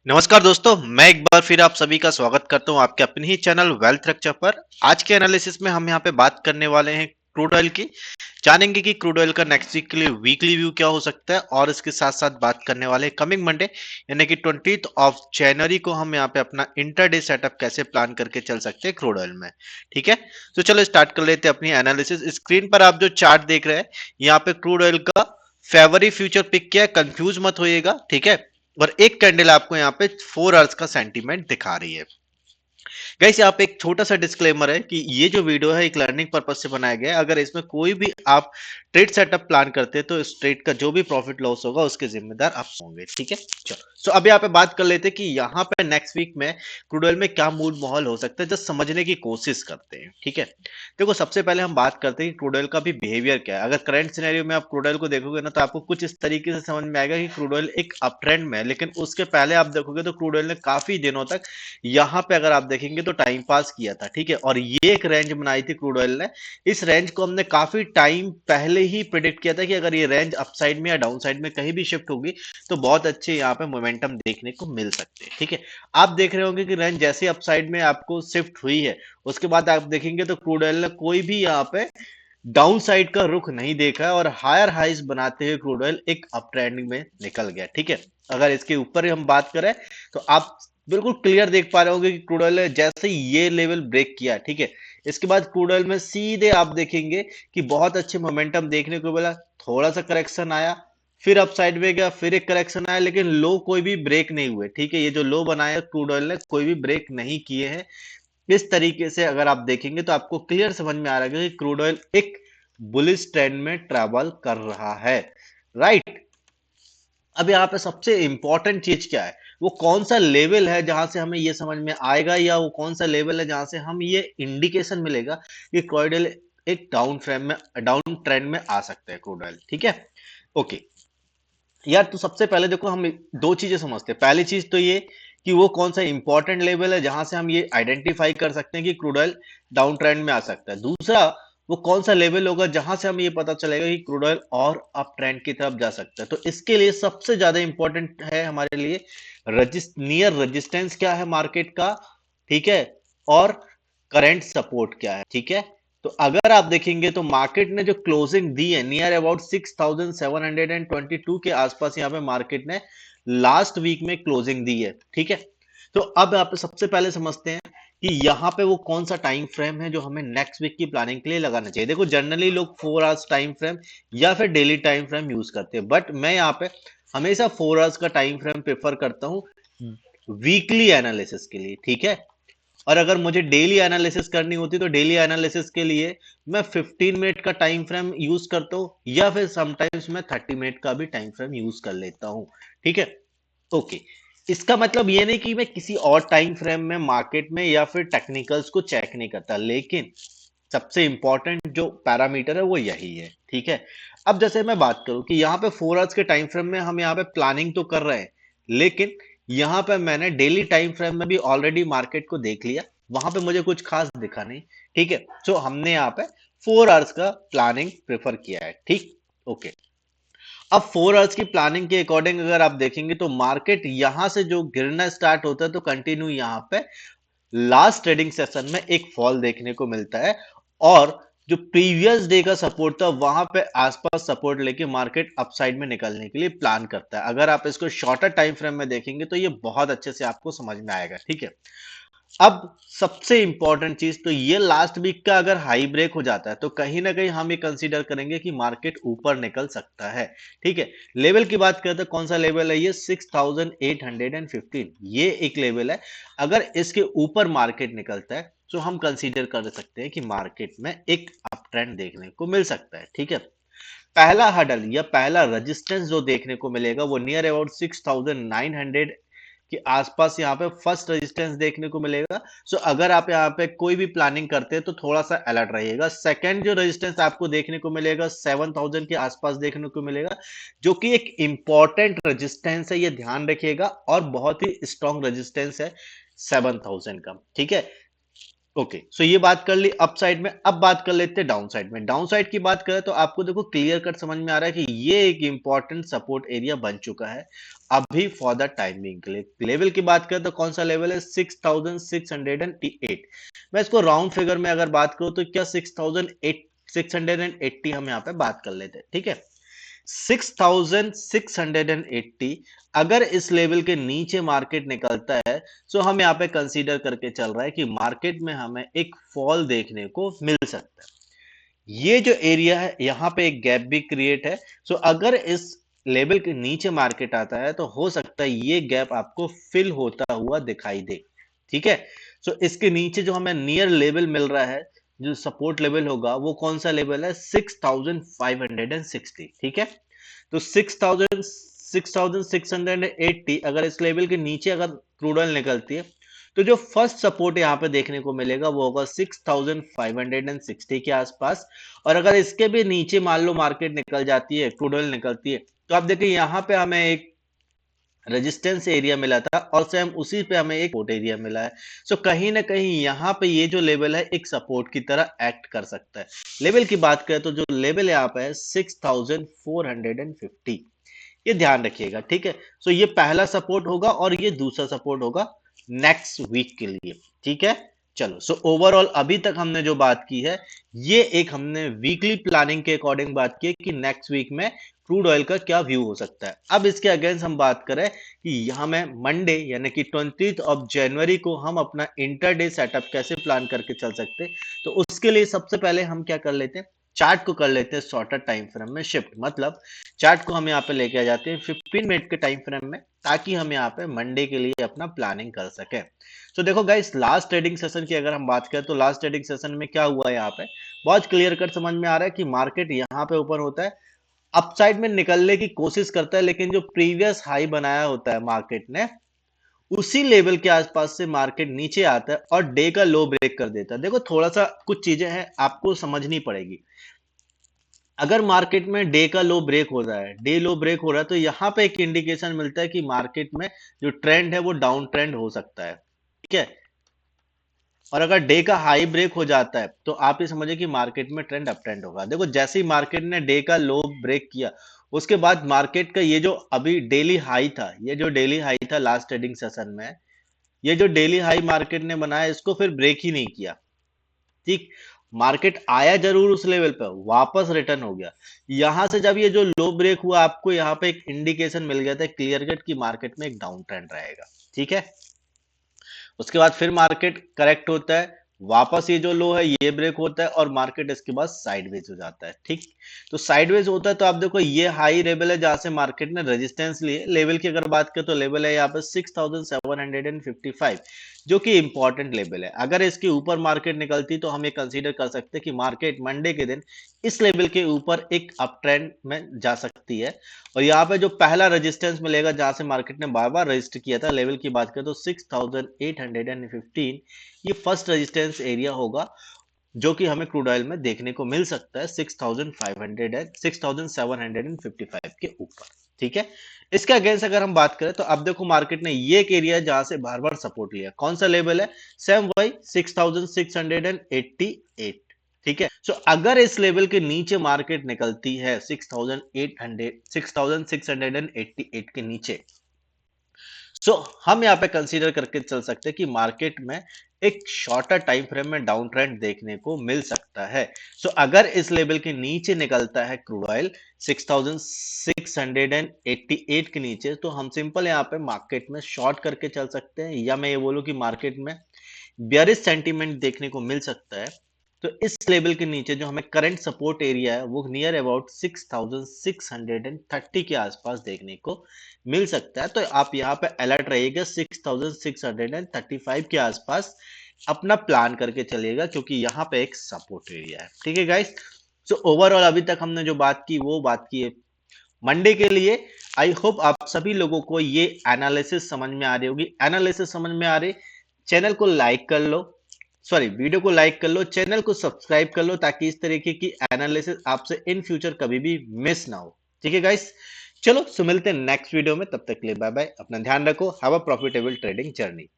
नमस्कार दोस्तों, मैं एक बार फिर आप सभी का स्वागत करता हूं आपके अपने ही चैनल वेल्थ रक्षा पर। आज के एनालिसिस में हम यहां पे बात करने वाले हैं क्रूड ऑयल की। जानेंगे कि क्रूड ऑयल का नेक्स्ट वीक के लिए वीकली व्यू क्या हो सकता है और इसके साथ साथ बात करने वाले हैं कमिंग मंडे यानी कि 20th ऑफ जनवरी को हम यहाँ पे अपना इंटरडे सेटअप कैसे प्लान करके चल सकते हैं क्रूड ऑयल में। ठीक है, तो चलो स्टार्ट कर लेते हैं अपनी एनालिसिस। स्क्रीन पर आप जो चार्ट देख रहे हैं, यहाँ पे क्रूड ऑयल का फेवरी फ्यूचर पिक किया है, कंफ्यूज मत होइएगा। ठीक है, और एक कैंडल आपको यहाँ पे 4 आवर्स का सेंटीमेंट दिखा रही है। गाइस, यहाँ पे एक छोटा सा डिस्क्लेमर है कि ये जो वीडियो है एक लर्निंग पर्पज से बनाया गया है। अगर इसमें कोई भी आप ट्रेड सेटअप प्लान करते हैं तो इस ट्रेड का जो भी प्रॉफिट लॉस होगा उसके जिम्मेदार आप होंगे। ठीक है, चलो सो अभी यहाँ पे बात कर लेते हैं कि यहाँ पे नेक्स्ट वीक में क्रूड ऑयल में क्या मूड माहौल हो सकता है, जस्ट समझने की कोशिश करते हैं। ठीक है, देखो सबसे पहले हम बात करते हैं कि क्रूड ऑयल का भी बिहेवियर क्या है। अगर करंट सिनेरियो में आप क्रूड ऑयल को देखोगे ना, तो आपको कुछ इस तरीके से समझ में आएगा कि क्रूड ऑयल एक अप ट्रेंड में है, लेकिन उसके पहले आप देखोगे तो क्रूड ऑयल ने काफी दिनों तक यहाँ पे अगर आप देखेंगे तो टाइम पास किया था। ठीक है, और ये एक रेंज बनाई थी क्रूड ऑयल ने। इस रेंज को हमने काफी टाइम पहले ही प्रिडिक्ट किया था कि अगर ये रेंज अपसाइड में या डाउन साइड में कहीं भी शिफ्ट होगी तो बहुत अच्छे यहाँ पे मोमेंटम देखने को मिल सकते हैं। ठीक है, आप देख रहे होंगे कि रेंज जैसे अपसाइड में आपको शिफ्ट हुई है, उसके बाद आप देखेंगे तो क्रूड ऑयल ने कोई भी यहाँ पे डाउन साइड का रुख नहीं देखा है और हायर हाइज बनाते हुए क्रूड ऑयल एक अप ट्रेंडिंग में निकल गया। ठीक है, अगर इसके ऊपर हम बात करें तो आप बिल्कुल क्लियर देख पा रहे होंगे कि क्रूड ऑयल ने जैसे ही ये लेवल ब्रेक किया, ठीक है, इसके बाद क्रूड ऑयल में सीधे आप देखेंगे कि बहुत अच्छे मोमेंटम देखने को मिला। थोड़ा सा करेक्शन आया, फिर अप साइड में गया, फिर एक करेक्शन आया, लेकिन लो कोई भी ब्रेक नहीं हुए। ठीक है, ये जो लो बनाया क्रूड ऑयल ने कोई भी ब्रेक नहीं किए हैं। इस तरीके से अगर आप देखेंगे तो आपको क्लियर समझ में आ रहा है कि क्रूड ऑयल एक बुलिश ट्रेंड में ट्रैवल कर रहा है। राइट, अब यहाँ पे सबसे इंपॉर्टेंट चीज क्या है, वो कौन सा लेवल है जहां से हमें ये समझ में आएगा, या वो कौन सा लेवल है जहां से हम ये इंडिकेशन मिलेगा कि क्रूड ऑयल एक डाउन ट्रेंड में आ सकते हैं क्रूड ऑयल। ठीक है, ओके यार, तो सबसे पहले देखो हम दो चीजें समझते हैं। पहली चीज तो ये कि वो कौन सा इंपॉर्टेंट लेवल है जहां से हम ये आइडेंटिफाई कर सकते हैं कि क्रूड ऑयल डाउन ट्रेंड में आ सकता है। दूसरा, वो कौन सा लेवल होगा जहां से हमें ये पता चलेगा कि क्रूड ऑयल और अप ट्रेंड की तरफ जा सकता है। तो इसके लिए सबसे ज्यादा इंपॉर्टेंट है हमारे लिए नियर रेजिस्टेंस क्या है मार्केट का। ठीक है, और करंट सपोर्ट क्या है। ठीक है, तो अगर आप देखेंगे तो मार्केट ने जो क्लोजिंग दी है नियर अबाउट 6722 के आसपास यहाँ पे मार्केट ने लास्ट वीक में क्लोजिंग दी है। ठीक है, तो अब आप सबसे पहले समझते हैं कि यहाँ पे वो कौन सा टाइम फ्रेम है जो हमें नेक्स्ट वीक की प्लानिंग के लिए लगाना चाहिए। देखो जनरली लोग 4 आवर्स टाइम फ्रेम या फिर डेली टाइम फ्रेम यूज करते हैं, बट मैं यहाँ पे हमेशा 4 आवर्स का टाइम फ्रेम प्रेफर करता हूँ वीकली एनालिसिस के लिए। ठीक है, और अगर मुझे डेली एनालिसिस करनी होती तो डेली एनालिसिस के लिए मैं 15 मिनट का टाइम फ्रेम यूज करता हूं, या फिर समटाइम्स मैं 30 मिनट का भी टाइम फ्रेम यूज कर लेता हूं। ठीक है, ओके, इसका मतलब ये नहीं कि मैं किसी और टाइम फ्रेम में मार्केट में या फिर टेक्निकल्स को चेक नहीं करता, लेकिन सबसे इंपॉर्टेंट जो पैरामीटर है वो यही है। ठीक है, अब जैसे मैं बात करूं कि यहाँ पे 4 आवर्स के टाइम फ्रेम में हम यहाँ पे प्लानिंग तो कर रहे हैं, लेकिन यहाँ पे मैंने डेली टाइम फ्रेम में भी ऑलरेडी मार्केट को देख लिया, वहां पे मुझे कुछ खास दिखा नहीं। ठीक है, सो हमने यहाँ पे 4 आवर्स का प्लानिंग प्रेफर किया है। ठीक, ओके, अब 4 आवर्स की प्लानिंग के अकॉर्डिंग अगर आप देखेंगे तो मार्केट यहां से जो गिरना स्टार्ट होता है तो कंटिन्यू यहाँ पे लास्ट ट्रेडिंग सेशन में एक फॉल देखने को मिलता है, और जो प्रीवियस डे का सपोर्ट था वहां पे आसपास सपोर्ट लेके मार्केट अपसाइड में निकलने के लिए प्लान करता है। अगर आप इसको शॉर्टर टाइम फ्रेम में देखेंगे तो ये बहुत अच्छे से आपको समझ में आएगा। ठीक है, अब सबसे इंपॉर्टेंट चीज तो ये लास्ट वीक का अगर हाई ब्रेक हो जाता है तो कहीं ना कहीं हम ये कंसीडर करेंगे कि मार्केट ऊपर निकल सकता है। ठीक है, लेवल की बात करते हैं, कौन सा लेवल है ये, 6815, ये एक लेवल है। अगर इसके ऊपर मार्केट निकलता है तो हम कंसीडर कर सकते हैं कि मार्केट में एक अप ट्रेंड देखने को मिल सकता है। ठीक है, पहला हडल या पहला रेजिस्टेंस जो देखने को मिलेगा वो नियर अबाउट 6900 के आसपास यहाँ पे फर्स्ट रेजिस्टेंस देखने को मिलेगा। सो अगर आप यहाँ पे कोई भी प्लानिंग करते हैं तो थोड़ा सा अलर्ट रहिएगा। सेकंड जो रेजिस्टेंस आपको देखने को मिलेगा 7000 के आसपास देखने को मिलेगा, जो कि एक इंपॉर्टेंट रेजिस्टेंस है, ये ध्यान रखिएगा, और बहुत ही स्ट्रॉन्ग रेजिस्टेंस है 7000 का। ठीक है, ओके, सो ये बात कर ली अप साइड में। अब बात कर लेते हैं डाउन साइड में। डाउन साइड की बात करें तो आपको देखो क्लियर कट समझ में आ रहा है कि ये एक इंपॉर्टेंट सपोर्ट एरिया बन चुका है अभी फॉर द टाइमिंग के लिए। लेवल की बात करें तो कौन सा लेवल है? 6608। मैं इसको राउंड फिगर में अगर बात करूं तो क्या 6,680 हम यहाँ पे बात कर लेते हैं, ठीक है। 6,680 अगर इस लेवल के नीचे मार्केट निकलता है, सो हम यहाँ पे कंसीडर करके चल रहा है कि मार्केट में हमें एक फॉल देखने को मिल सकता है। ये जो एरिया है यहाँ पे एक गैप भी क्रिएट है। सो अगर इस लेवल के नीचे मार्केट आता है तो हो सकता है ये गैप आपको फिल होता हुआ दिखाई दे, ठीक है। सो इसके नीचे जो हमें नियर लेवल मिल रहा है, जो सपोर्ट लेवल होगा, वो कौन सा लेवल है? 6,560, ठीक है। तो 6,680 अगर इस लेवल के नीचे अगर क्रूड ऑयल निकलती है तो जो फर्स्ट सपोर्ट यहां पे देखने को मिलेगा वो होगा 6,560 के आसपास। और अगर इसके भी नीचे मान लो मार्केट निकल जाती है, क्रूड ऑयल निकलती है, तो आप देखिए यहां पे हमें एक रेजिस्टेंस एरिया मिला था और सेम उसी पे हमें एक सपोर्ट एरिया मिला है। सो कहीं ना कहीं यहाँ पे ये जो लेवल है एक सपोर्ट की तरह एक्ट कर सकता है। लेवल की बात करें तो जो लेवल यहाँ पे है 6,450, ये ध्यान रखिएगा, ठीक है। सो ये पहला सपोर्ट होगा और ये दूसरा सपोर्ट होगा नेक्स्ट वीक के लिए, ठीक है। चलो, सो ओवरऑल अभी तक हमने जो बात की है ये एक हमने वीकली प्लानिंग के अकॉर्डिंग बात की है कि नेक्स्ट वीक में क्रूड ऑयल का क्या व्यू हो सकता है। अब इसके अगेंस्ट हम बात करें कि यहां में मंडे यानी कि 20 ऑफ जनवरी को हम अपना इंटरडे सेटअप कैसे प्लान करके चल सकते हैं, तो उसके लिए सबसे पहले हम क्या कर लेते हैं, चार्ट को कर लेते हैं शॉर्टर टाइम फ्रेम में शिफ्ट। मतलब चार्ट को हम यहाँ पे लेके आ जाते हैं 15 मिनट के टाइम फ्रेम में, ताकि हम यहाँ पे मंडे के लिए अपना प्लानिंग कर सकें। तो देखो गाइस, लास्ट ट्रेडिंग सेशन की अगर हम बात करें तो लास्ट ट्रेडिंग सेशन में क्या हुआ है, यहाँ पे बहुत क्लियर कट समझ में आ रहा है कि मार्केट यहाँ पे ऊपर होता है, अपसाइड में निकलने की कोशिश करता है, लेकिन जो प्रीवियस हाई बनाया होता है मार्केट ने, उसी लेवल के आसपास से मार्केट नीचे आता है और डे का लो ब्रेक कर देता है। देखो थोड़ा सा कुछ चीजें हैं आपको समझनी पड़ेगी। अगर मार्केट में डे का लो ब्रेक हो रहा है, डे लो ब्रेक हो रहा है, तो यहां पे एक इंडिकेशन मिलता है कि मार्केट में जो ट्रेंड है वो डाउन ट्रेंड हो सकता है, ठीक है। और अगर डे का हाई ब्रेक हो जाता है तो आप ये समझिए कि मार्केट में ट्रेंड अप ट्रेंड होगा। देखो जैसे ही मार्केट ने डे का लो ब्रेक किया, उसके बाद मार्केट का ये जो अभी डेली हाई था, ये जो डेली हाई था लास्ट ट्रेडिंग सेशन में, ये जो डेली हाई मार्केट ने बनाया इसको फिर ब्रेक ही नहीं किया, ठीक। मार्केट आया जरूर उस लेवल पर, वापस रिटर्न हो गया। यहां से जब ये जो लो ब्रेक हुआ, आपको यहाँ पे एक इंडिकेशन मिल गया था क्लियर कट कि मार्केट में एक डाउन ट्रेंड रहेगा, ठीक है। उसके बाद फिर मार्केट करेक्ट होता है, वापस ये जो लो है ये ब्रेक होता है और मार्केट इसके बाद साइडवेज हो जाता है, ठीक। तो साइडवेज होता है तो आप देखो ये हाई लेवल है जहां से मार्केट ने रेजिस्टेंस लिए। लेवल की अगर बात करें तो लेवल है यहाँ पे 6,755, जो कि इंपॉर्टेंट लेवल है। अगर इसके ऊपर मार्केट निकलती तो हम ये कंसीडर कर सकते हैं कि मार्केट मंडे के दिन इस लेवल के ऊपर एक अप ट्रेंड में जा सकती है। और यहाँ पे जो पहला रेजिस्टेंस मिलेगा जहां से मार्केट ने बार बार रजिस्ट किया था, लेवल की बात करें तो 6,815, ये फर्स्ट रेजिस्टेंस एरिया होगा जो कि हमें क्रूड ऑयल में देखने को मिल सकता है 6,755 के ऊपर, ठीक है। इसके अगेंस्ट अगर हम बात करें तो अब देखो मार्केट ने ये एक एरिया जहां से बार बार सपोर्ट लिया, कौन सा लेवल है? सेम वही 6,688, ठीक है। सो अगर इस लेवल के नीचे मार्केट निकलती है 6,688 के नीचे, सो हम यहाँ पे कंसीडर करके चल सकते हैं कि मार्केट में एक शॉर्टर टाइम फ्रेम में डाउन ट्रेंड देखने को मिल सकता है। सो अगर इस लेवल के नीचे निकलता है क्रूड ऑयल 6,688 के नीचे, तो हम सिंपल यहाँ पे मार्केट में शॉर्ट करके चल सकते हैं, या मैं ये बोलूं कि मार्केट में बेयरिश सेंटीमेंट देखने को मिल सकता है। तो इस लेवल के नीचे जो हमें करंट सपोर्ट एरिया है वो नियर अबाउट 6,630 के आसपास देखने को मिल सकता है। तो आप यहाँ पे अलर्ट रहिएगा, 6,635 के आसपास अपना प्लान करके चलिएगा, क्योंकि यहाँ पे एक सपोर्ट एरिया है, ठीक है गाइस। सो ओवरऑल अभी तक हमने जो बात की वो बात की है मंडे के लिए। आई होप आप सभी लोगों को ये एनालिसिस समझ में आ रही होगी। एनालिसिस समझ में आ रही, चैनल को लाइक कर लो, सॉरी वीडियो को लाइक कर लो, चैनल को सब्सक्राइब कर लो, ताकि इस तरीके की एनालिसिस आपसे इन फ्यूचर कभी भी मिस ना हो, ठीक है गाइस। चलो सो मिलते हैं नेक्स्ट वीडियो में, तब तक के लिए बाय बाय, अपना ध्यान रखो, have a profitable trading journey.